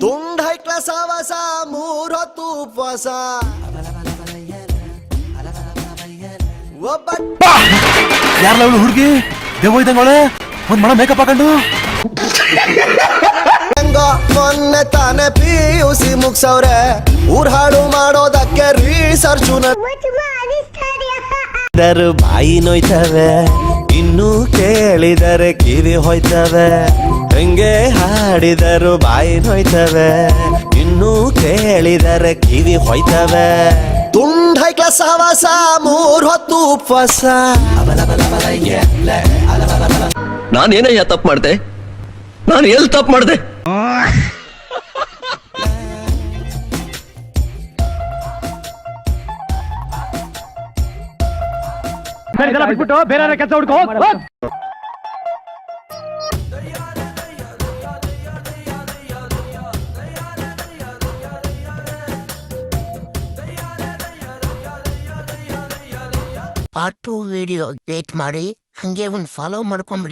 ತುಂಡ ಹೈಕ್ಲ ಸಾವಾಸ ಮೂರೊತ್ತು ಉಪವಾಸ ಯಾರಲ್ಲ ಅವಳು ಹುಡುಗಿ ದೇವ ಇದ್ದಂಗೆ ಒಂದ್ ಮಣ ಮೇಕಪ್ ಹಾಕೊಂಡು ಹೆಂಗೋ ಮೊನ್ನೆ ತಾನೆ PUC ಮುಗ್ಸವ್ರೆ ಊರ್ ಹಾಡು ಮಾಡೋದಕ್ಕೆ ರಿಸರ್ಚು ಬಾಯಿ ನೋಯ್ತವೆ ಇನ್ನು ಕೇಳಿದರೆ ಕಿವಿ ಹೋಯ್ತವೆ ಹೆಂಗೆ ಹಾಡಿದರು ಬಾಯಿ ನೋಯ್ತವೆ ಇನ್ನು ಕೇಳಿದರೆ ಕಿವಿ ಹೋಯ್ತವೆ ತುಂಡ ಹೈಕ್ಲ ಸಹವಾಸ ಮೂರ್ ಹೊತ್ತು ಉಪವಾಸ ನಾನೇನಯ್ಯ ತಪ್ಪು ಮಾಡ್ದೆ? ನಾನು ಎಲ್ಲಿ ತಪ್ಪು ಮಾಡ್ದೆ? ಬಿಟ್ಬಿಟ್ಟು ಬೇರೆ ಕೆಲಸ ಹುಡ್ಕೋ. ಪಾರ್ಟ್ 2 ವಿಡಿಯೋ ಡೇಟ್ ಮಾಡಿ ಹಂಗೆ ಒಂದು ಫಾಲೋ ಮಾಡ್ಕೊಂಬಿಡಿ.